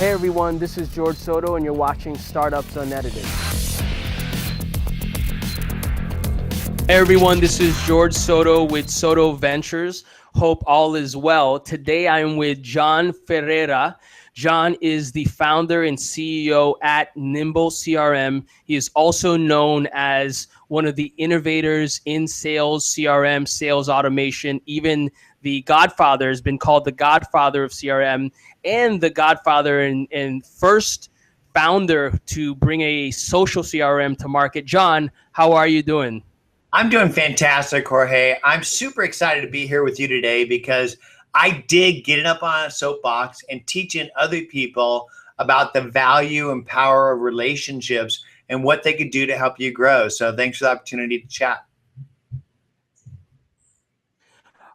Hey everyone, this is Jorge Soto and you're watching Startups Unedited. Hey everyone, this is Jorge Soto with Soto Ventures. Hope all is well. Today I am with Jon Ferrara. Jon is the founder and CEO at Nimble CRM. He is also known as one of the innovators in sales, CRM, sales automation. Even the Godfather has been called the Godfather of CRM and the Godfather and first founder to bring a social CRM to market. Jon, how are you doing? I'm doing fantastic, Jorge. I'm super excited to be here with you today because I dig getting up on a soapbox and teaching other people about the value and power of relationships and what they could do to help you grow. So thanks for the opportunity to chat.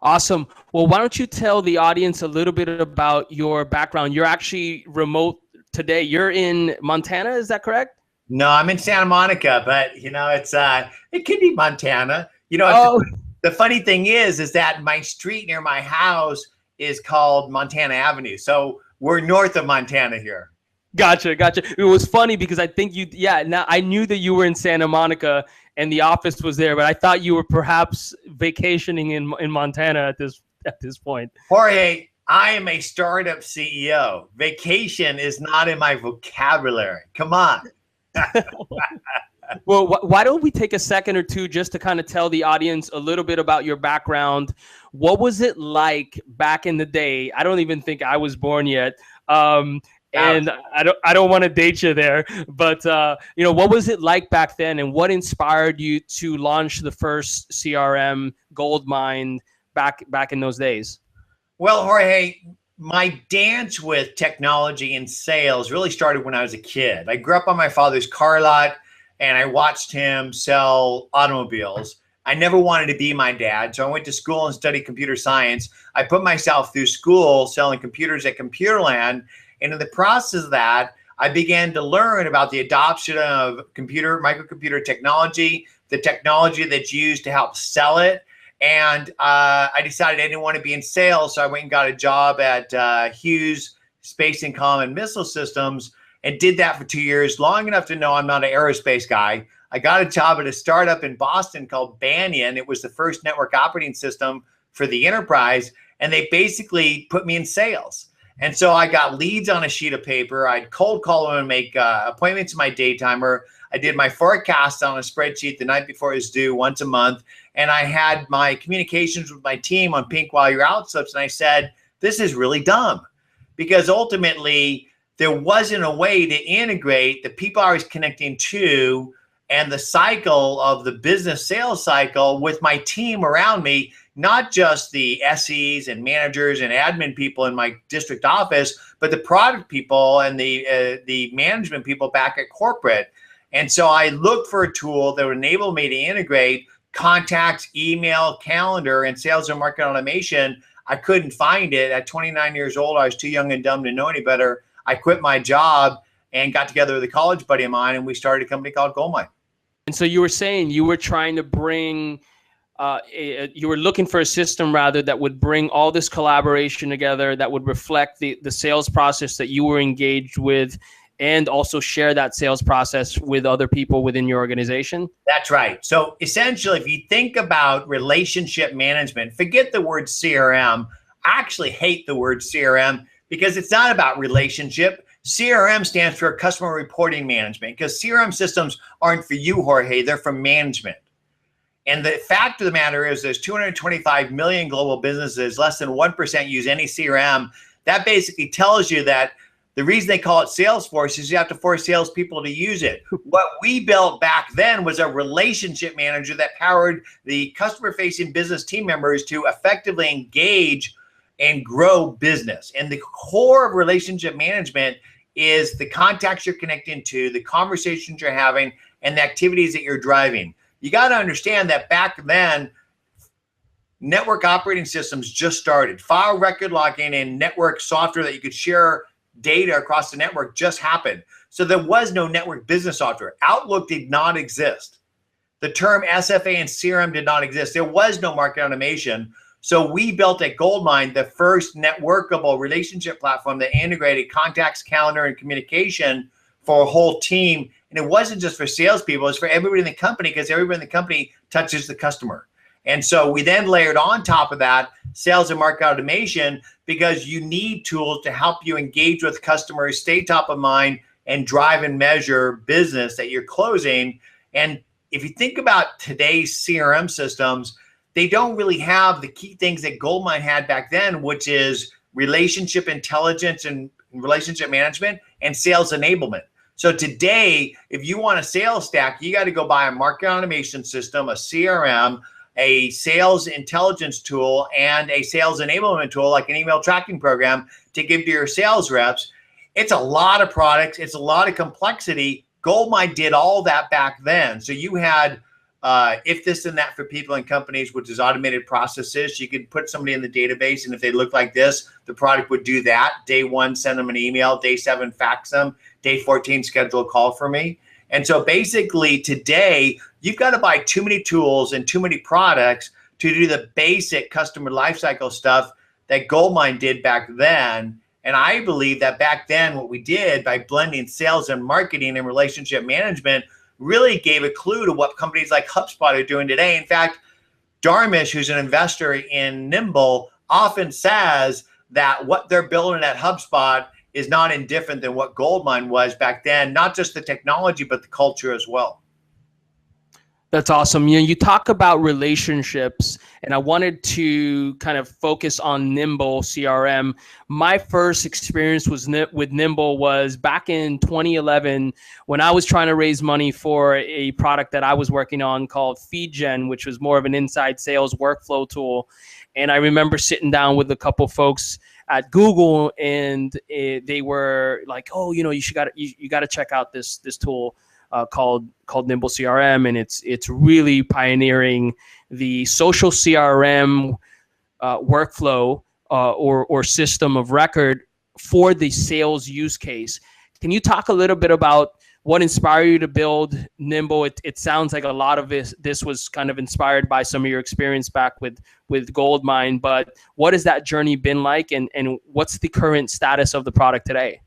Awesome. Well, why don't you tell the audience a little bit about your background? You're actually remote today. You're in Montana, is that correct? No, I'm in Santa Monica, but it could be Montana. The funny thing is that my street near my house is called Montana Avenue. So we're north of Montana here. Gotcha. It was funny because I think now I knew that you were in Santa Monica and the office was there, but I thought you were perhaps vacationing in Montana at this point. Jorge, I am a startup CEO. Vacation is not in my vocabulary. Come on. Well, why don't we take a second or two just to kind of tell the audience a little bit about your background? What was it like back in the day? I don't even think I was born yet. And I don't want to date you there, but what was it like back then, and what inspired you to launch the first CRM, Goldmine, back in those days? Well, Jorge, my dance with technology and sales really started when I was a kid. I grew up on my father's car lot and I watched him sell automobiles. I never wanted to be my dad, so I went to school and studied computer science. I put myself through school selling computers at Computerland, and in the process of that, I began to learn about the adoption of microcomputer technology, the technology that's used to help sell it. And I decided I didn't want to be in sales, so I went and got a job at Hughes Space and Common Missile Systems and did that for 2 years, long enough to know I'm not an aerospace guy. I got a job at a startup in Boston called Banyan. It was the first network operating system for the enterprise, and they basically put me in sales. And so I got leads on a sheet of paper. I'd cold call them and make appointments in my day timer. I did my forecast on a spreadsheet the night before it was due once a month. And I had my communications with my team on Pink While You're Out slips. And I said, this is really dumb, because ultimately there wasn't a way to integrate the people I was connecting to and the cycle of the business sales cycle with my team around me, not just the SEs and managers and admin people in my district office, but the product people and the management people back at corporate. And so I looked for a tool that would enable me to integrate contacts, email, calendar, and sales and marketing automation. I couldn't find it. At 29 years old, I was too young and dumb to know any better. I quit my job and got together with a college buddy of mine, and we started a company called Goldmine. And so you were saying you were trying to bring, you were looking for a system rather that would bring all this collaboration together, that would reflect the sales process that you were engaged with, and also share that sales process with other people within your organization? That's right. So essentially, if you think about relationship management, forget the word CRM. I actually hate the word CRM because it's not about relationship. CRM stands for customer reporting management, because CRM systems aren't for you, Jorge, they're for management. And the fact of the matter is there's 225 million global businesses, less than 1% use any CRM. That basically tells you that the reason they call it Salesforce is you have to force salespeople to use it. What we built back then was a relationship manager that powered the customer-facing business team members to effectively engage and grow business. And the core of relationship management is the contacts you're connecting to, the conversations you're having, and the activities that you're driving. You got to understand that back then, network operating systems just started. File record logging and network software that you could share data across the network just happened. So there was no network business software. Outlook did not exist. The term SFA and CRM did not exist. There was no market automation. So we built at Goldmine the first networkable relationship platform that integrated contacts, calendar, and communication for a whole team. And it wasn't just for salespeople, it's for everybody in the company, because everybody in the company touches the customer. And so we then layered on top of that sales and market automation, because you need tools to help you engage with customers, stay top of mind, and drive and measure business that you're closing. And if you think about today's CRM systems, they don't really have the key things that Goldmine had back then, which is relationship intelligence and relationship management and sales enablement. So today, if you want a sales stack, you got to go buy a market automation system, a CRM, a sales intelligence tool, and a sales enablement tool like an email tracking program to give to your sales reps. It's a lot of products. It's a lot of complexity. Goldmine did all that back then. So you had if this and that for people and companies, which is automated processes. You could put somebody in the database, and if they look like this, the product would do that. Day 1, send them an email. Day 7, fax them. Day 14, schedule a call for me. And so basically today, you've got to buy too many tools and too many products to do the basic customer lifecycle stuff that Goldmine did back then. And I believe that back then, what we did by blending sales and marketing and relationship management really gave a clue to what companies like HubSpot are doing today. In fact, Dharmesh, who's an investor in Nimble, often says that what they're building at HubSpot is not indifferent than what Goldmine was back then, not just the technology, but the culture as well. That's awesome. You know, you talk about relationships, and I wanted to kind of focus on Nimble CRM. My first experience with Nimble was back in 2011 when I was trying to raise money for a product that I was working on called FeedGen, which was more of an inside sales workflow tool. And I remember sitting down with a couple folks at Google, and they were like, "Oh, you know, you got to check out this tool called Nimble CRM, and it's really pioneering the social CRM workflow or system of record for the sales use case." Can you talk a little bit about what inspired you to build Nimble? It sounds like a lot of this was kind of inspired by some of your experience back with Goldmine, but what has that journey been like, and what's the current status of the product today?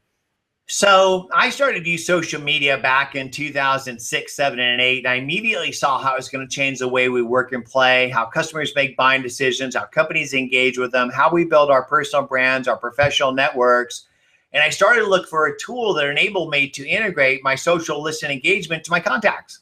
So I started to use social media back in 2006, 7, and 8. And I immediately saw how it was going to change the way we work and play, how customers make buying decisions, how companies engage with them, how we build our personal brands, our professional networks. And I started to look for a tool that enabled me to integrate my social list and engagement to my contacts.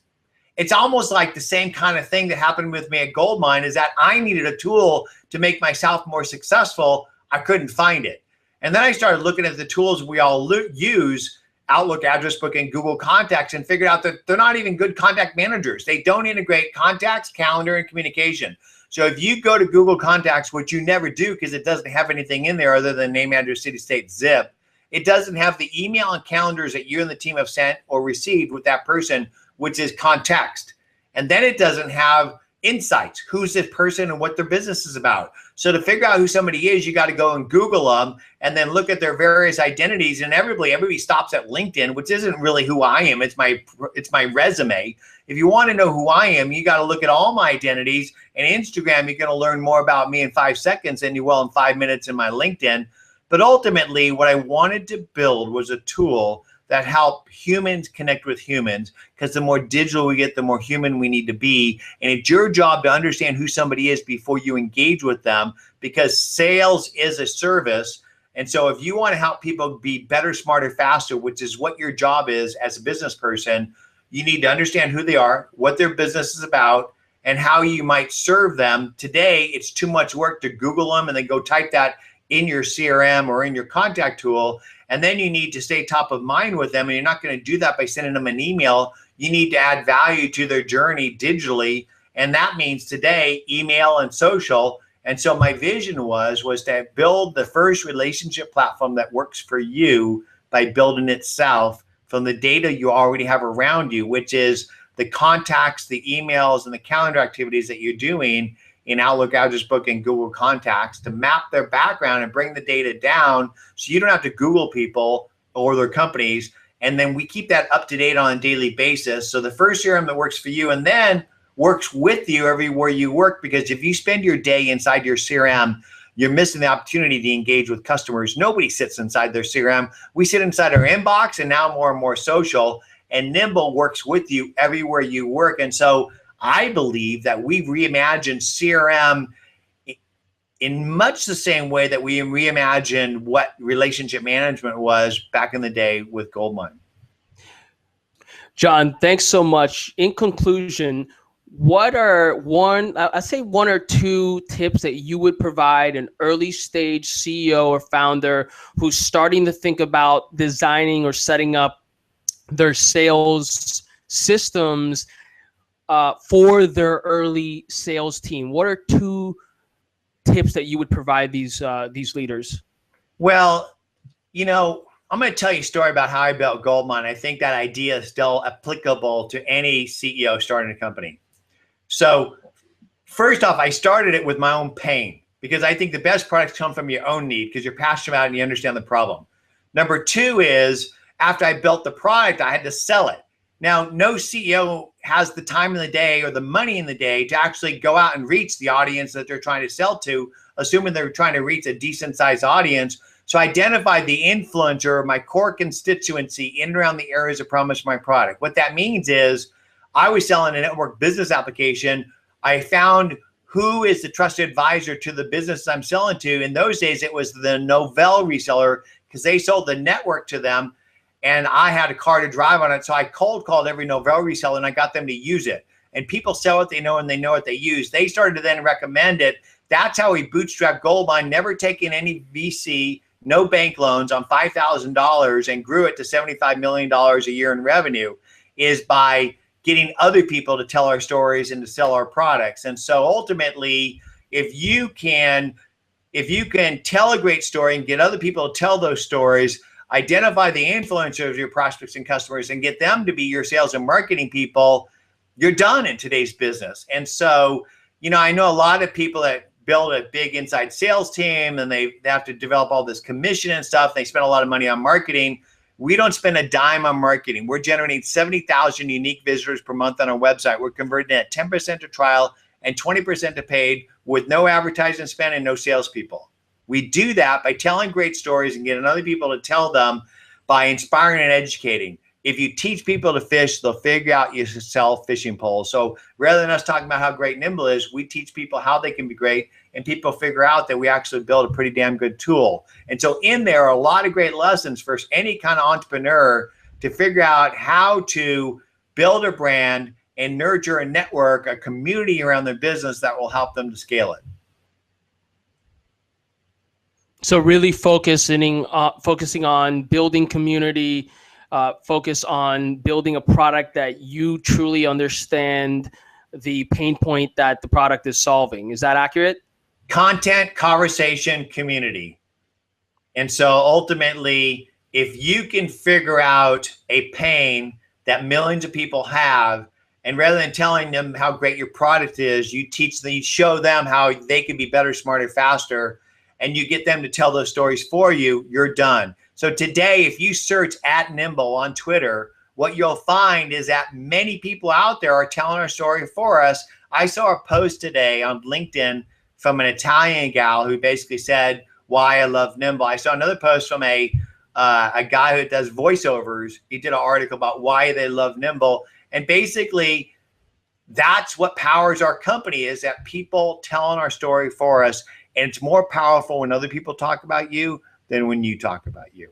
It's almost like the same kind of thing that happened with me at Goldmine, is that I needed a tool to make myself more successful. I couldn't find it. And then I started looking at the tools we all use, Outlook, Address Book, and Google Contacts, and figured out that they're not even good contact managers. They don't integrate contacts, calendar, and communication. So if you go to Google Contacts, which you never do because it doesn't have anything in there other than name, address, city, state, zip, it doesn't have the email and calendars that you and the team have sent or received with that person, which is context. And then it doesn't have insights, who's this person and what their business is about. So to figure out who somebody is, you got to go and Google them and then look at their various identities. And everybody stops at LinkedIn, which isn't really who I am. It's my resume. If you want to know who I am, you got to look at all my identities. And Instagram, you're going to learn more about me in 5 seconds than you will in 5 minutes in my LinkedIn. But ultimately, what I wanted to build was a tool that help humans connect with humans, because the more digital we get, the more human we need to be. And it's your job to understand who somebody is before you engage with them, because sales is a service. And so if you want to help people be better, smarter, faster, which is what your job is as a business person, you need to understand who they are, what their business is about, and how you might serve them. Today, it's too much work to Google them and then go type that in your CRM or in your contact tool. And then you need to stay top of mind with them. And you're not going to do that by sending them an email. You need to add value to their journey digitally. And that means today, email and social. And so my vision was to build the first relationship platform that works for you by building itself from the data you already have around you, which is the contacts, the emails, and the calendar activities that you're doing in Outlook, Address Book, and Google Contacts, to map their background and bring the data down so you don't have to Google people or their companies. And then we keep that up to date on a daily basis. So the first CRM that works for you. And then works with you everywhere you work, because if you spend your day inside your CRM, you're missing the opportunity to engage with customers. Nobody sits inside their CRM. We sit inside our inbox, and now more and more social, and Nimble works with you everywhere you work. And so I believe that we've reimagined CRM in much the same way that we reimagined what relationship management was back in the day with Goldmine. Jon, thanks so much. In conclusion, what are I'd say one or two tips that you would provide an early stage CEO or founder who's starting to think about designing or setting up their sales systems for their early sales team? What are two tips that you would provide these leaders? Well, I'm going to tell you a story about how I built Goldmine. I think that idea is still applicable to any CEO starting a company. So first off, I started it with my own pain, because I think the best products come from your own need, because you're passionate about it and you understand the problem. Number two is, after I built the product, I had to sell it. Now, no CEO has the time in the day or the money in the day to actually go out and reach the audience that they're trying to sell to, assuming they're trying to reach a decent sized audience. So I identified the influencer, my core constituency, in and around the areas of promise of my product. What that means is, I was selling a network business application. I found who is the trusted advisor to the business I'm selling to. In those days, it was the Novell reseller, because they sold the network to them, and I had a car to drive on it. So I cold called every Novell reseller, and I got them to use it. And people sell what they know, and they know what they use. They started to then recommend it. That's how we bootstrapped Goldmine, never taking any VC, no bank loans, on $5,000, and grew it to $75 million a year in revenue, is by getting other people to tell our stories and to sell our products. And so ultimately, if you can tell a great story and get other people to tell those stories, identify the influencers of your prospects and customers, and get them to be your sales and marketing people, you're done in today's business. And so, I know a lot of people that build a big inside sales team, and they have to develop all this commission and stuff. They spend a lot of money on marketing. We don't spend a dime on marketing. We're generating 70,000 unique visitors per month on our website. We're converting at 10% to trial and 20% to paid, with no advertising spend and no salespeople. We do that by telling great stories and getting other people to tell them, by inspiring and educating. If you teach people to fish, they'll figure out you sell fishing poles. So rather than us talking about how great Nimble is, we teach people how they can be great, and people figure out that we actually build a pretty damn good tool. And so in there are a lot of great lessons for any kind of entrepreneur to figure out how to build a brand and nurture a network, a community around their business that will help them to scale it. So really focusing on building community, focus on building a product that you truly understand the pain point that the product is solving. Is that accurate? Content, conversation, community. And so ultimately, if you can figure out a pain that millions of people have, and rather than telling them how great your product is, you teach them, you show them how they can be better, smarter, faster, and you get them to tell those stories for you, you're done. So today, if you search @Nimble on Twitter, what you'll find is that many people out there are telling our story for us. I saw a post today on LinkedIn from an Italian gal who basically said why I love Nimble. I saw another post from a guy who does voiceovers. He did an article about why they love Nimble. And basically, that's what powers our company, is that people telling our story for us. And it's more powerful when other people talk about you than when you talk about you.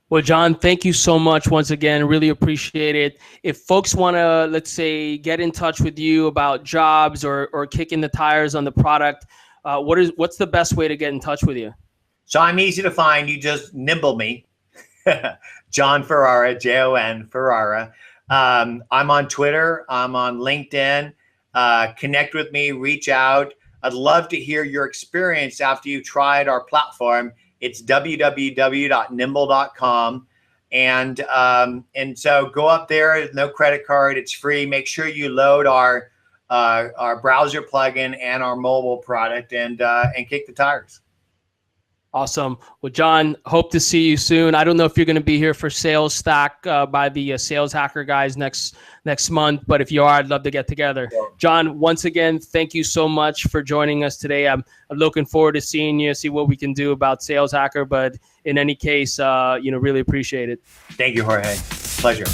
Well, Jon, thank you so much once again. Really appreciate it. If folks want to, let's say, get in touch with you about jobs or kicking the tires on the product, what's the best way to get in touch with you? So I'm easy to find. You just Nimble me, Jon Ferrara, Jon Ferrara. I'm on Twitter. I'm on LinkedIn. Connect with me. Reach out. I'd love to hear your experience after you tried our platform. It's www.nimble.com. And so go up there, no credit card, it's free. Make sure you load our browser plugin and our mobile product, and kick the tires. Awesome. Well, Jon, hope to see you soon. I don't know if you're going to be here for Sales Stack by the Sales Hacker guys next month, but if you are, I'd love to get together. Jon, once again, thank you so much for joining us today. I'm looking forward to seeing you, see what we can do about Sales Hacker. But in any case, really appreciate it. Thank you, Jorge. Pleasure.